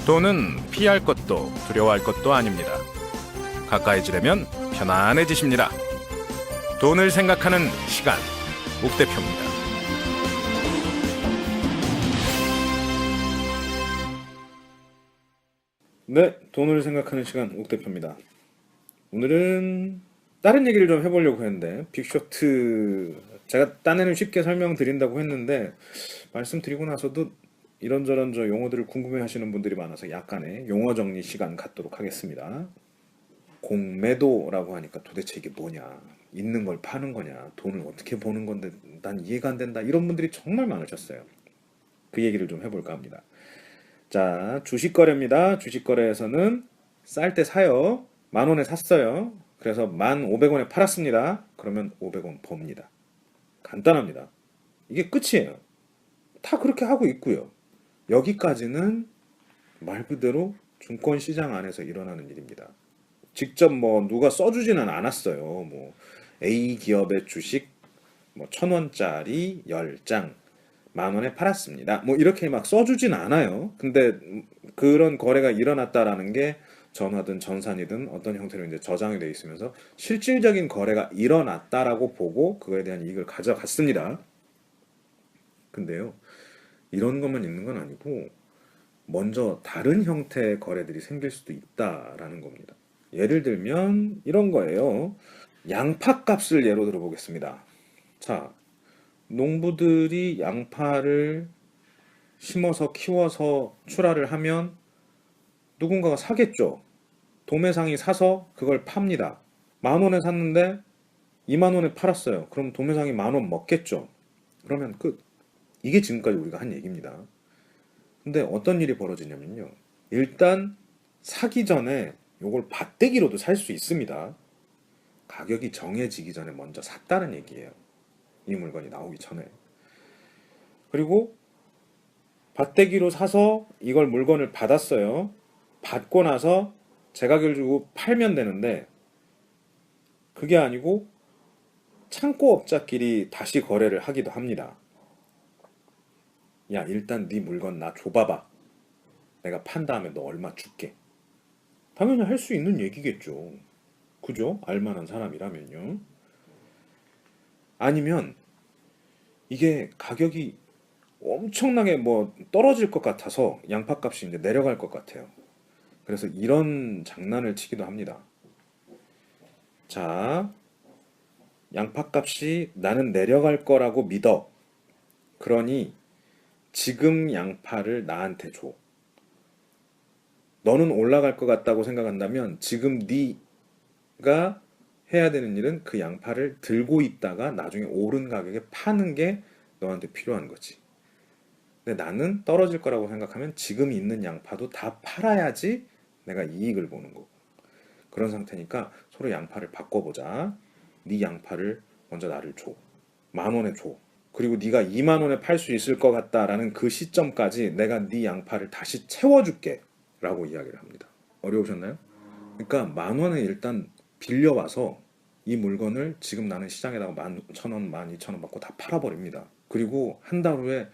돈은 피할 것도 두려워할 것도 아닙니다. 가까이 지려면 편안해지십니다. 돈을 생각하는 시간, 옥대표입니다. 네, 돈을 생각하는 시간 옥대표입니다. 오늘은 다른 얘기를 좀 해보려고 했는데 빅쇼트 제가 딴에는 쉽게 설명드린다고 했는데 말씀드리고 나서도 이런저런 저 용어들을 궁금해하시는 분들이 많아서 약간의 용어 정리 시간 갖도록 하겠습니다. 공매도라고 하니까 도대체 이게 뭐냐, 있는 걸 파는 거냐, 돈을 어떻게 버는 건데 난 이해가 안 된다, 이런 분들이 정말 많으셨어요. 그 얘기를 좀 해볼까 합니다. 자, 주식거래입니다. 주식거래에서는 쌀 때 사요. 10,000원에 샀어요. 그래서 1,500원에 팔았습니다. 그러면 500원 법니다. 간단합니다. 이게 끝이에요. 다 그렇게 하고 있고요. 여기까지는 말 그대로 증권시장 안에서 일어나는 일입니다. 직접 뭐 누가 써주지는 않았어요. 뭐 A 기업의 주식 뭐 1,000원짜리 10장 10,000원에 팔았습니다. 뭐 이렇게 막 써주진 않아요. 근데 그런 거래가 일어났다라는 게 전화든 전산이든 어떤 형태로 이제 저장이 돼 있으면서 실질적인 거래가 일어났다라고 보고 그거에 대한 이익을 가져갔습니다. 근데요, 이런 것만 있는 건 아니고 먼저 다른 형태의 거래들이 생길 수도 있다라는 겁니다. 예를 들면 이런 거예요. 양파값을 예로 들어보겠습니다. 자, 농부들이 양파를 심어서 키워서 출하를 하면 누군가가 사겠죠. 도매상이 사서 그걸 팝니다. 10,000원에 샀는데 20,000원에 팔았어요. 그럼 도매상이 10,000원 먹겠죠. 그러면 끝. 이게 지금까지 우리가 한 얘기입니다. 근데 어떤 일이 벌어지냐면요, 일단 사기 전에 요걸 밭대기로도 살 수 있습니다. 가격이 정해지기 전에 먼저 샀다는 얘기예요. 이 물건이 나오기 전에. 그리고 밭대기로 사서 이걸 물건을 받았어요. 받고 나서 제 가격을 주고 팔면 되는데 그게 아니고 창고업자끼리 다시 거래를 하기도 합니다. 야, 일단 네 물건 나 줘봐봐. 내가 판 다음에 너 얼마 줄게. 당연히 할 수 있는 얘기겠죠. 그죠? 알만한 사람이라면요. 아니면 이게 가격이 엄청나게 뭐 떨어질 것 같아서 양파값이 이제 내려갈 것 같아요. 그래서 이런 장난을 치기도 합니다. 자, 양파값이 나는 내려갈 거라고 믿어. 그러니 지금 양파를 나한테 줘. 너는 올라갈 것 같다고 생각한다면 지금 네가 해야 되는 일은 그 양파를 들고 있다가 나중에 오른 가격에 파는 게 너한테 필요한 거지. 근데 나는 떨어질 거라고 생각하면 지금 있는 양파도 다 팔아야지 내가 이익을 보는 거고. 그런 상태니까 서로 양파를 바꿔보자. 네 양파를 먼저 나를 줘. 10,000원에 줘. 그리고 네가 20,000원에 팔 수 있을 것 같다라는 그 시점까지 내가 네 양파를 다시 채워줄게 라고 이야기를 합니다. 어려우셨나요? 그러니까 10,000원에 일단 빌려와서 이 물건을 지금 나는 시장에다가 11,000원, 12,000원 받고 다 팔아버립니다. 그리고 한 달 후에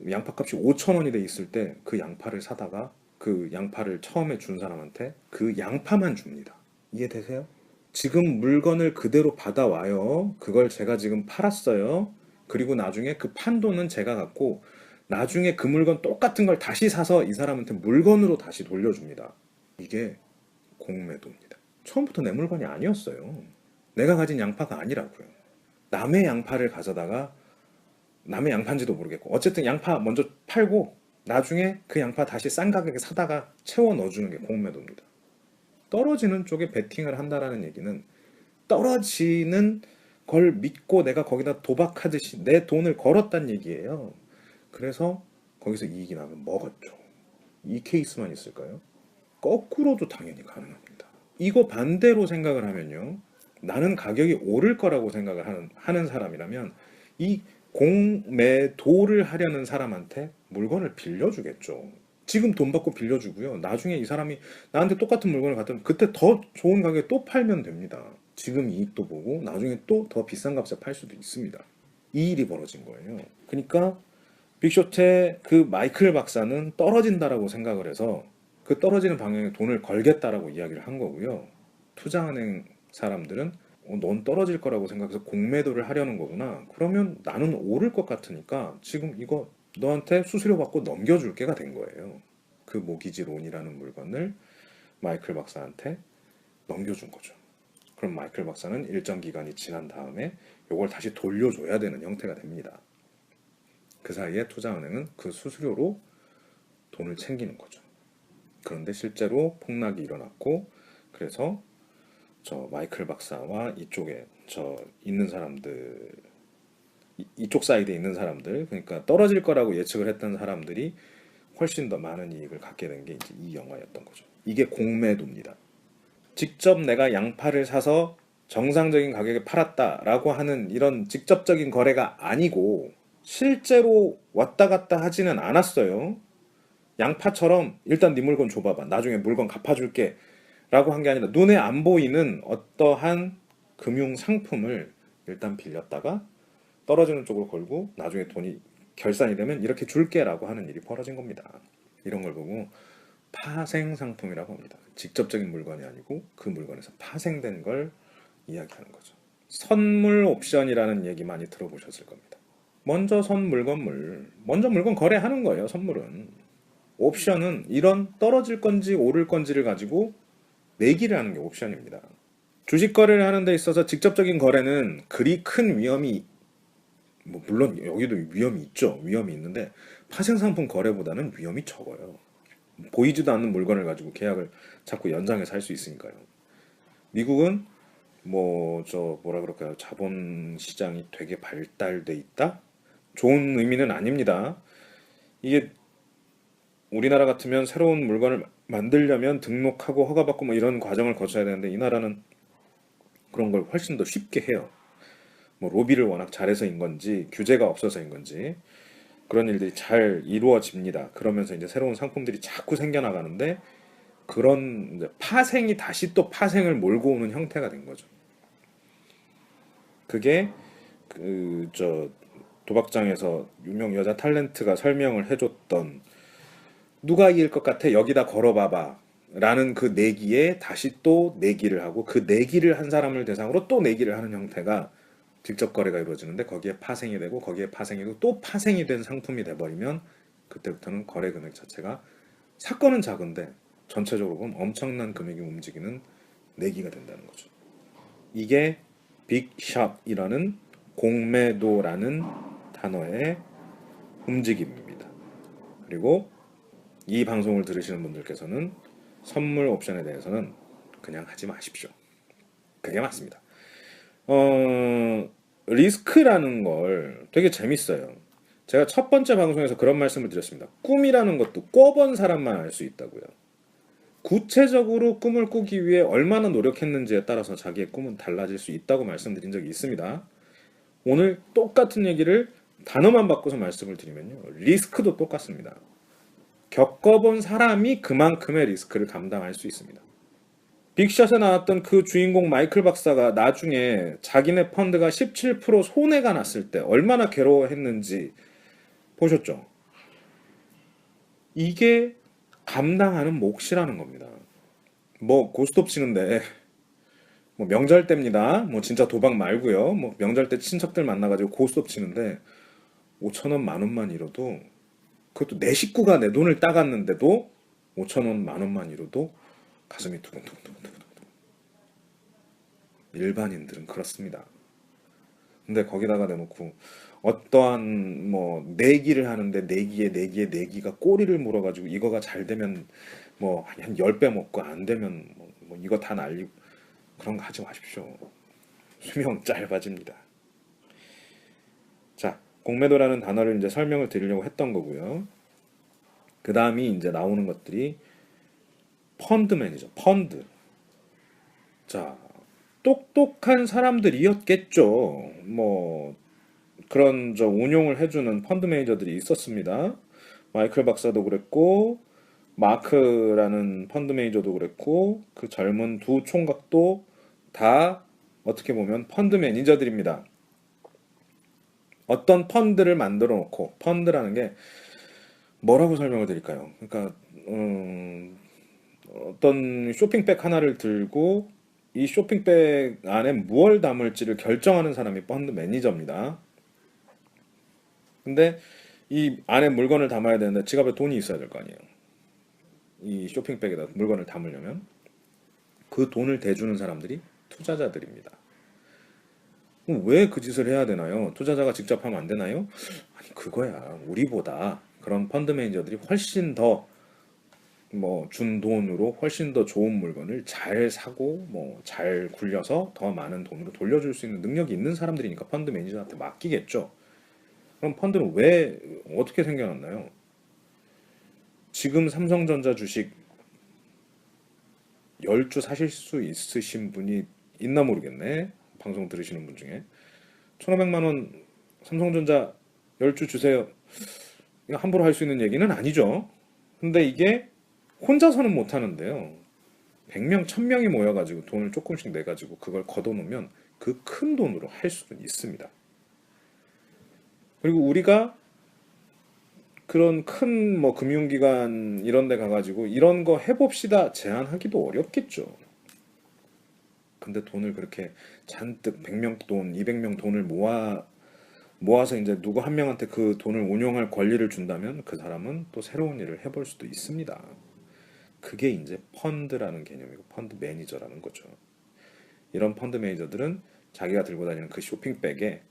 양파값이 5,000원이 돼 있을 때 그 양파를 사다가 그 양파를 처음에 준 사람한테 그 양파만 줍니다. 이해되세요? 지금 물건을 그대로 받아와요. 그걸 제가 지금 팔았어요. 그리고 나중에 그 판 돈은 제가 갖고 나중에 그 물건 똑같은 걸 다시 사서 이 사람한테 물건으로 다시 돌려줍니다. 이게 공매도입니다. 처음부터 내 물건이 아니었어요. 내가 가진 양파가 아니라고요. 남의 양파를 가져다가 남의 양파인지도 모르겠고 어쨌든 양파 먼저 팔고 나중에 그 양파 다시 싼 가격에 사다가 채워 넣어주는 게 공매도입니다. 떨어지는 쪽에 베팅을 한다라는 얘기는 떨어지는 걸 믿고 내가 거기다 도박하듯이 내 돈을 걸었단 얘기예요. 그래서 거기서 이익이 나면 먹었죠. 이 케이스만 있을까요? 거꾸로도 당연히 가능합니다. 이거 반대로 생각을 하면요, 나는 가격이 오를 거라고 생각을 하는 사람이라면 이 공매도를 하려는 사람한테 물건을 빌려주겠죠. 지금 돈 받고 빌려주고요. 나중에 이 사람이 나한테 똑같은 물건을 갖다 놓으면 그때 더 좋은 가격에 또 팔면 됩니다. 지금 이익도 보고 나중에 또 더 비싼 값에 팔 수도 있습니다. 이 일이 벌어진 거예요. 그러니까 빅쇼트의 그 마이클 박사는 떨어진다라고 생각을 해서 그 떨어지는 방향에 돈을 걸겠다라고 이야기를 한 거고요. 투자은행 사람들은 넌 떨어질 거라고 생각해서 공매도를 하려는 거구나. 그러면 나는 오를 것 같으니까 지금 이거 너한테 수수료 받고 넘겨줄게가 된 거예요. 그 모기지론이라는 물건을 마이클 박사한테 넘겨준 거죠. 그럼 마이클 박사는 일정 기간이 지난 다음에 이걸 다시 돌려줘야 되는 형태가 됩니다. 그 사이에 투자은행은 그 수수료로 돈을 챙기는 거죠. 그런데 실제로 폭락이 일어났고, 그래서 저 마이클 박사와 이쪽에 저 있는 사람들, 이쪽 사이드에 있는 사람들, 그러니까 떨어질 거라고 예측을 했던 사람들이 훨씬 더 많은 이익을 갖게 된 게 이제 이 영화였던 거죠. 이게 공매도입니다. 직접 내가 양파를 사서 정상적인 가격에 팔았다라고 하는 이런 직접적인 거래가 아니고 실제로 왔다 갔다 하지는 않았어요. 양파처럼 일단 네 물건 줘봐봐. 나중에 물건 갚아줄게. 라고 한 게 아니라 눈에 안 보이는 어떠한 금융 상품을 일단 빌렸다가 떨어지는 쪽으로 걸고 나중에 돈이 결산이 되면 이렇게 줄게 라고 하는 일이 벌어진 겁니다. 이런 걸 보고 파생 상품이라고 합니다. 직접적인 물건이 아니고 그 물건에서 파생된 걸 이야기하는 거죠. 선물 옵션이라는 얘기 많이 들어보셨을 겁니다. 먼저 먼저 물건 거래하는 거예요. 선물은. 옵션은 이런 떨어질 건지 오를 건지를 가지고 내기를 하는 게 옵션입니다. 주식 거래를 하는 데 있어서 직접적인 거래는 그리 큰 위험이, 물론 여기도 위험이 있죠. 위험이 있는데 파생상품 거래보다는 위험이 적어요. 보이지도 않는 물건을 가지고 계약을 자꾸 연장해서 할 수 있으니까요. 미국은 뭐라 그럴까요? 자본 시장이 되게 발달돼 있다? 좋은 의미는 아닙니다. 이게 우리나라 같으면 새로운 물건을 만들려면 등록하고 허가받고 뭐 이런 과정을 거쳐야 되는데 이 나라는 그런 걸 훨씬 더 쉽게 해요. 뭐 로비를 워낙 잘해서인 건지 규제가 없어서인 건지 그런 일들이 잘 이루어집니다. 그러면서 이제 새로운 상품들이 자꾸 생겨나가는데 그런 이제 파생이 다시 또 파생을 몰고 오는 형태가 된 거죠. 그게 저 도박장에서 유명 여자 탤런트가 설명을 해줬던 누가 이길 것 같아? 여기다 걸어봐봐. 라는 그 내기에 다시 또 내기를 하고 그 내기를 한 사람을 대상으로 또 내기를 하는 형태가 직접 거래가 이루어지는데 거기에 파생이 되고 거기에 파생이 되고 또 파생이 된 상품이 돼버리면 그때부터는 거래 금액 자체가 사건은 작은데 전체적으로 보면 엄청난 금액이 움직이는 내기가 된다는 거죠. 이게 빅샷이라는 공매도라는 단어의 움직임입니다. 그리고 이 방송을 들으시는 분들께서는 선물 옵션에 대해서는 그냥 하지 마십시오. 그게 맞습니다. 리스크라는 걸 되게 재밌어요. 제가 첫 번째 방송에서 그런 말씀을 드렸습니다. 꿈이라는 것도 꿔본 사람만 알 수 있다고요. 구체적으로 꿈을 꾸기 위해 얼마나 노력했는지에 따라서 자기의 꿈은 달라질 수 있다고 말씀드린 적이 있습니다. 오늘 똑같은 얘기를 단어만 바꿔서 말씀을 드리면요. 리스크도 똑같습니다. 겪어본 사람이 그만큼의 리스크를 감당할 수 있습니다. 빅샷에 나왔던 그 주인공 마이클 박사가 나중에 자기네 펀드가 17% 손해가 났을 때 얼마나 괴로워했는지 보셨죠? 이게 감당하는 몫이라는 겁니다. 뭐 고스톱 치는데 뭐 명절 때입니다. 뭐 진짜 도박 말고요. 뭐 명절 때 친척들 만나가지고 고스톱 치는데 5,000원, 만원만 잃어도 그것도 내 식구가 내 돈을 따갔는데도 5,000원, 만원만 잃어도 가슴이 두근두근두근두근. 일반인들은 그렇습니다. 근데 거기다가 내놓고 어떠한 뭐 내기를 하는데 내기가 꼬리를 물어가지고 이거가 잘 되면 뭐 한 10배 먹고 안 되면 뭐 이거 다 날리고 그런 거 하지 마십시오. 수명 짧아집니다. 자, 공매도라는 단어를 이제 설명을 드리려고 했던 거고요. 그 다음이 이제 나오는 것들이 펀드맨이죠. 펀드. 자, 똑똑한 사람들이었겠죠. 뭐 그런 저 운용을 해주는 펀드 매니저들이 있었습니다. 마이클 박사도 그랬고 마크라는 펀드 매니저도 그랬고 그 젊은 두 총각도 다 어떻게 보면 펀드 매니저들입니다. 어떤 펀드를 만들어 놓고 펀드라는 게 뭐라고 설명을 드릴까요? 그러니까 어떤 쇼핑백 하나를 들고 이 쇼핑백 안에 무얼 담을지를 결정하는 사람이 펀드 매니저입니다. 근데 이 안에 물건을 담아야 되는데 지갑에 돈이 있어야 될 거 아니에요. 이 쇼핑백에다 물건을 담으려면 그 돈을 대주는 사람들이 투자자들입니다. 왜 그 짓을 해야 되나요? 투자자가 직접 하면 안 되나요? 아니 그거야. 우리보다 그런 펀드 매니저들이 훨씬 더 뭐 준 돈으로 훨씬 더 좋은 물건을 잘 사고 뭐 잘 굴려서 더 많은 돈으로 돌려줄 수 있는 능력이 있는 사람들이니까 펀드 매니저한테 맡기겠죠. 그럼 펀드는 왜 어떻게 생겨났나요? 지금 삼성전자 주식 10주 사실 수 있으신 분이 있나 모르겠네. 방송 들으시는 분 중에 1,500만 원 삼성전자 10주 주세요. 이거 함부로 할 수 있는 얘기는 아니죠. 근데 이게 혼자서는 못 하는데요. 100명, 1000명이 모여가지고 돈을 조금씩 내가지고 그걸 걷어놓으면 그 큰 돈으로 할 수는 있습니다. 그리고 우리가 그런 큰 뭐 금융기관 이런 데 가가지고 이런 거 해봅시다 제안하기도 어렵겠죠. 근데 돈을 그렇게 잔뜩 100명 돈, 200명 돈을 모아서 이제 누구 한 명한테 그 돈을 운용할 권리를 준다면 그 사람은 또 새로운 일을 해볼 수도 있습니다. 그게 이제 펀드라는 개념이고 펀드 매니저라는 거죠. 이런 펀드 매니저들은 자기가 들고 다니는 그 쇼핑백에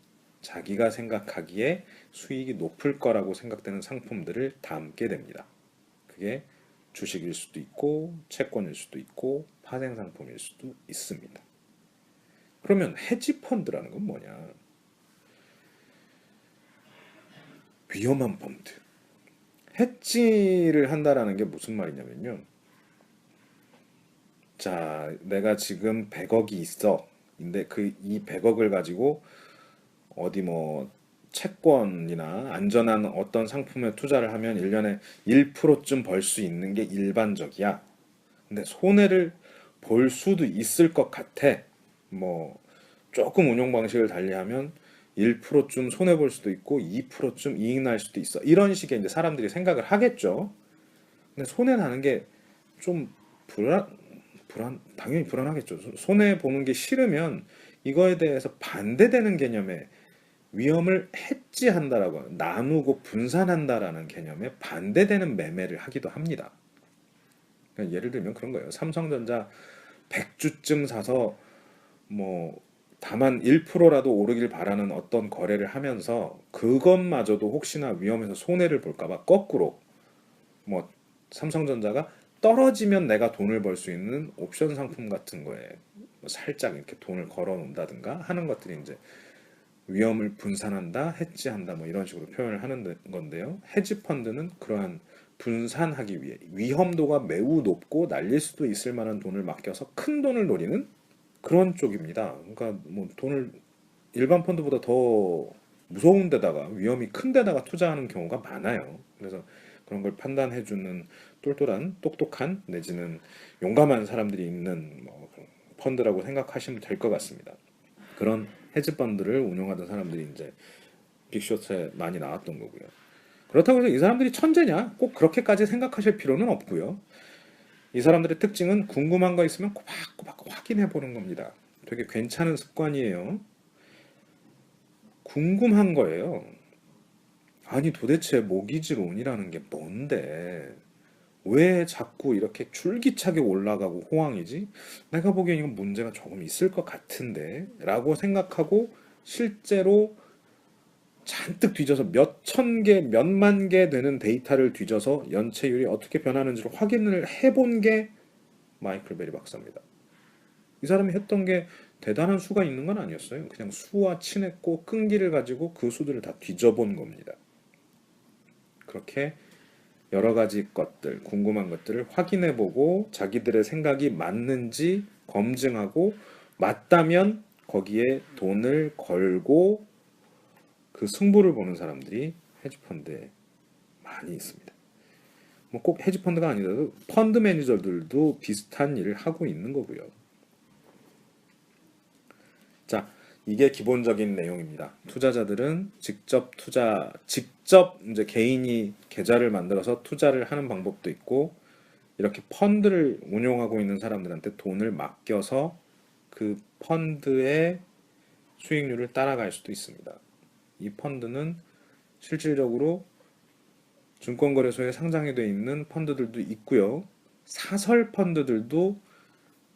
자기가 생각하기에 수익이 높을 거라고 생각되는 상품들을 담게 됩니다. 그게 주식일 수도 있고 채권일 수도 있고 파생 상품일 수도 있습니다. 그러면 헤지 펀드라는 건 뭐냐? 위험한 펀드. 헤지를 한다라는 게 무슨 말이냐면요. 자, 내가 지금 100억이 있어. 근데 그 이 100억을 가지고 어디 뭐 채권이나 안전한 어떤 상품에 투자를 하면 1년에 1%쯤 벌 수 있는 게 일반적이야. 근데 손해를 볼 수도 있을 것 같아. 뭐 조금 운용 방식을 달리하면 1%쯤 손해 볼 수도 있고 2%쯤 이익 날 수도 있어. 이런 식의 이제 사람들이 생각을 하겠죠. 근데 손해 나는 게 좀 당연히 불안하겠죠. 손해 보는 게 싫으면 이거에 대해서 반대되는 개념의 위험을 해지한다라고 하는, 나누고 분산한다라는 개념에 반대되는 매매를 하기도 합니다. 그러니까 예를 들면 그런 거예요. 삼성전자 100주쯤 사서 뭐 다만 1%라도 오르길 바라는 어떤 거래를 하면서 그것마저도 혹시나 위험해서 손해를 볼까봐 거꾸로 뭐 삼성전자가 떨어지면 내가 돈을 벌 수 있는 옵션 상품 같은 거에 뭐 살짝 이렇게 돈을 걸어 놓는다든가 하는 것들이 이제 위험을 분산한다, 해지한다 뭐 이런 식으로 표현을 하는 건데요. 헤지 펀드는 그러한 분산하기 위해 위험도가 매우 높고 날릴 수도 있을 만한 돈을 맡겨서 큰 돈을 노리는 그런 쪽입니다. 그러니까 뭐 돈을 일반 펀드보다 더 무서운 데다가 위험이 큰 데다가 투자하는 경우가 많아요. 그래서 그런 걸 판단해주는 똘똘한 똑똑한 내지는 용감한 사람들이 있는 뭐 펀드라고 생각하시면 될 것 같습니다. 그런 헤지 펀드를 운영하던 사람들이 이제 빅쇼트에 많이 나왔던 거고요. 그렇다고 해서 이 사람들이 천재냐? 꼭 그렇게까지 생각하실 필요는 없고요. 이 사람들의 특징은 궁금한 거 있으면 꼬박꼬박 확인해 보는 겁니다. 되게 괜찮은 습관이에요. 궁금한 거예요. 아니 도대체 모기지론이라는 게 뭔데? 왜 자꾸 이렇게 줄기차게 올라가고 호황이지? 내가 보기엔 이건 문제가 조금 있을 것 같은데 라고 생각하고 실제로 잔뜩 뒤져서 몇 천 개, 몇만 개 되는 데이터를 뒤져서 연체율이 어떻게 변하는지를 확인을 해본 게 마이클 베리 박사입니다. 이 사람이 했던 게 대단한 수가 있는 건 아니었어요. 그냥 수와 친했고 끈기를 가지고 그 수들을 다 뒤져본 겁니다. 그렇게 여러 가지 것들, 궁금한 것들을 확인해보고 자기들의 생각이 맞는지 검증하고 맞다면 거기에 돈을 걸고 그 승부를 보는 사람들이 헤지펀드에 많이 있습니다. 뭐 꼭 헤지펀드가 아니라도 펀드 매니저들도 비슷한 일을 하고 있는 거고요. 자, 이게 기본적인 내용입니다. 투자자들은 직접 이제 개인이 계좌를 만들어서 투자를 하는 방법도 있고 이렇게 펀드를 운용하고 있는 사람들한테 돈을 맡겨서 그 펀드의 수익률을 따라갈 수도 있습니다. 이 펀드는 실질적으로 증권거래소에 상장이 되어 있는 펀드들도 있고요. 사설 펀드들도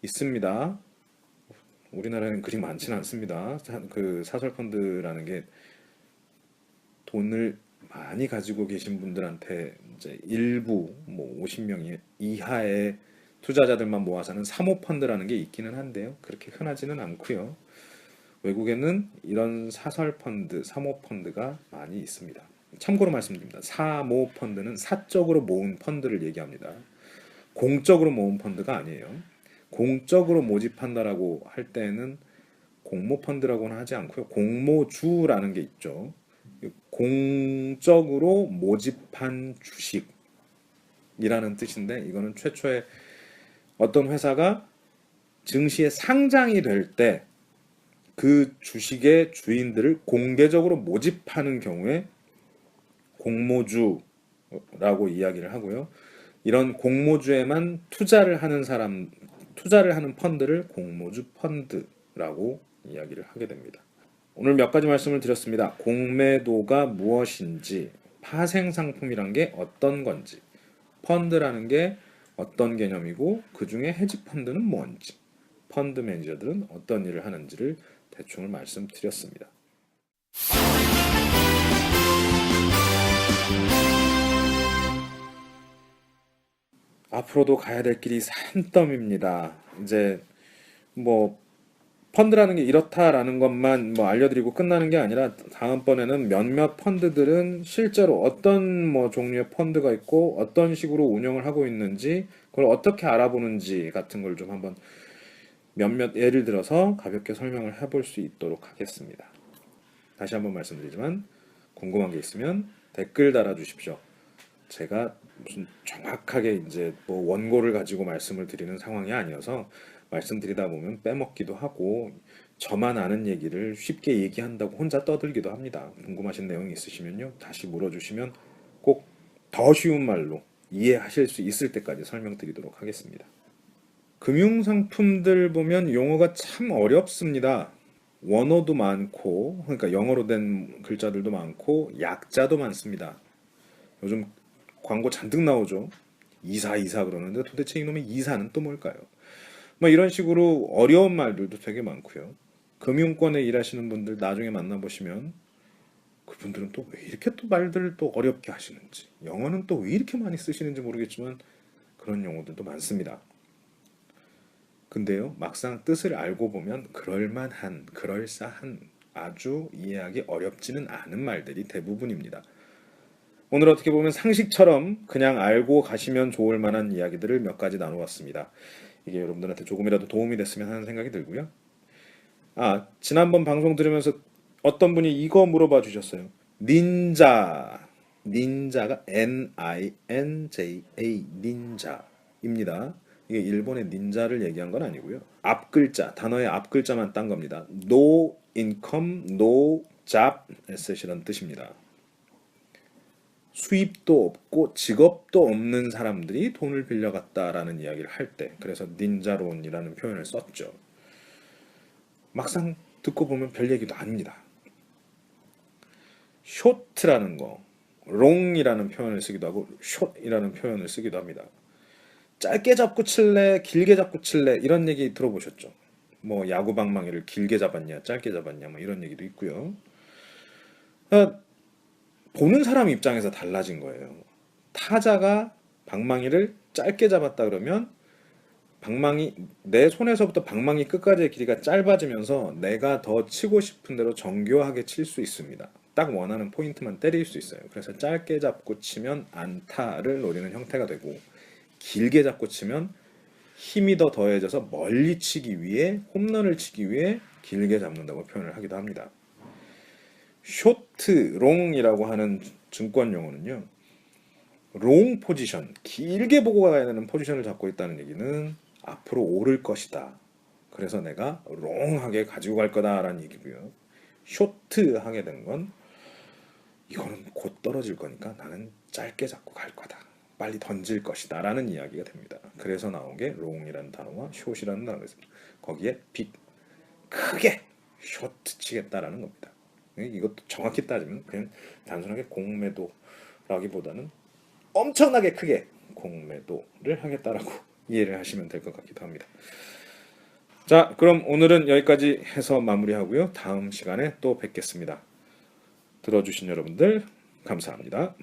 있습니다. 우리나라에는 그리 많지는 않습니다. 그 사설 펀드라는 게 돈을 많이 가지고 계신 분들한테 이제 일부 뭐 50명 이하의 투자자들만 모아서 하는 사모펀드라는 게 있기는 한데요. 그렇게 흔하지는 않고요. 외국에는 이런 사설 펀드, 사모펀드가 많이 있습니다. 참고로 말씀드립니다. 사모펀드는 사적으로 모은 펀드를 얘기합니다. 공적으로 모은 펀드가 아니에요. 공적으로 모집한다라고 할 때는 공모펀드라고는 하지 않고요. 공모주라는 게 있죠. 공적으로 모집한 주식이라는 뜻인데 이거는 최초에 어떤 회사가 증시에 상장이 될 때 그 주식의 주인들을 공개적으로 모집하는 경우에 공모주라고 이야기를 하고요. 이런 공모주에만 투자를 하는 펀드를 공모주 펀드라고 이야기를 하게 됩니다. 오늘 몇 가지 말씀을 드렸습니다. 공매도가 무엇인지, 파생상품이란 게 어떤 건지, 펀드라는 게 어떤 개념이고 그 중에 헤지펀드는 뭔지, 펀드 매니저들은 어떤 일을 하는지를 대충 말씀드렸습니다. 앞으로도 가야 될 길이 산더미입니다. 이제 뭐 펀드라는 게 이렇다라는 것만 뭐 알려드리고 끝나는 게 아니라 다음번에는 몇몇 펀드들은 실제로 어떤 뭐 종류의 펀드가 있고 어떤 식으로 운영을 하고 있는지 그걸 어떻게 알아보는지 같은 걸 좀 한번 몇몇 예를 들어서 가볍게 설명을 해볼 수 있도록 하겠습니다. 다시 한번 말씀드리지만 궁금한 게 있으면 댓글 달아주십시오. 제가 무슨 정확하게 이제 뭐 원고를 가지고 말씀을 드리는 상황이 아니어서 말씀드리다 보면 빼먹기도 하고 저만 아는 얘기를 쉽게 얘기한다고 혼자 떠들기도 합니다. 궁금하신 내용이 있으시면요. 다시 물어주시면 꼭 더 쉬운 말로 이해하실 수 있을 때까지 설명드리도록 하겠습니다. 금융상품들 보면 용어가 참 어렵습니다. 원어도 많고 그러니까 영어로 된 글자들도 많고 약자도 많습니다. 요즘 광고 잔뜩 나오죠. 이사 그러는데 도대체 이놈의 이사는 또 뭘까요? 뭐 이런 식으로 어려운 말들도 되게 많고요. 금융권에 일하시는 분들 나중에 만나보시면 그분들은 또 왜 이렇게 또 말들을 또 어렵게 하시는지 영어는 또 왜 이렇게 많이 쓰시는지 모르겠지만 그런 용어들도 많습니다. 근데요, 막상 뜻을 알고 보면 그럴만한, 그럴싸한, 아주 이해하기 어렵지는 않은 말들이 대부분입니다. 오늘 어떻게 보면 상식처럼 그냥 알고 가시면 좋을 만한 이야기들을 몇 가지 나누었습니다. 이게 여러분들한테 조금이라도 도움이 됐으면 하는 생각이 들고요. 지난번 방송 들으면서 어떤 분이 이거 물어봐 주셨어요. 닌자가 Ninja, 닌자입니다. 이게 일본의 닌자를 얘기한 건 아니고요. 앞글자, 단어의 앞글자만 딴 겁니다. No income, no job asset이라는 뜻입니다. 수입도 없고 직업도 없는 사람들이 돈을 빌려갔다라는 이야기를 할 때 그래서 닌자론이라는 표현을 썼죠. 막상 듣고 보면 별 얘기도 아닙니다. 쇼트라는 거, 롱이라는 표현을 쓰기도 하고 숏이라는 표현을 쓰기도 합니다. 짧게 잡고 칠래, 길게 잡고 칠래 이런 얘기 들어보셨죠? 뭐 야구 방망이를 길게 잡았냐, 짧게 잡았냐 뭐 이런 얘기도 있고요. 보는 사람 입장에서 달라진 거예요. 타자가 방망이를 짧게 잡았다 그러면 내 손에서부터 방망이 끝까지의 길이가 짧아지면서 내가 더 치고 싶은 대로 정교하게 칠 수 있습니다. 딱 원하는 포인트만 때릴 수 있어요. 그래서 짧게 잡고 치면 안타를 노리는 형태가 되고 길게 잡고 치면 힘이 더 더해져서 멀리 치기 위해 홈런을 치기 위해 길게 잡는다고 표현을 하기도 합니다. 쇼트, 롱이라고 하는 증권 용어는요. 롱 포지션, 길게 보고 가야 되는 포지션을 잡고 있다는 얘기는 앞으로 오를 것이다. 그래서 내가 롱하게 가지고 갈 거다라는 얘기고요. 쇼트 하게 된 건 이거는 곧 떨어질 거니까 나는 짧게 잡고 갈 거다. 빨리 던질 것이다 라는 이야기가 됩니다. 그래서 나온 게 롱이라는 단어와 숏이라는 단어가 있습니다. 거기에 빅, 크게 쇼트 치겠다라는 겁니다. 이것도 정확히 따지면 그냥 단순하게 공매도라기보다는 엄청나게 크게 공매도를 하겠다라고 이해를 하시면 될 것 같기도 합니다. 자, 그럼 오늘은 여기까지 해서 마무리하고요. 다음 시간에 또 뵙겠습니다. 들어주신 여러분들 감사합니다.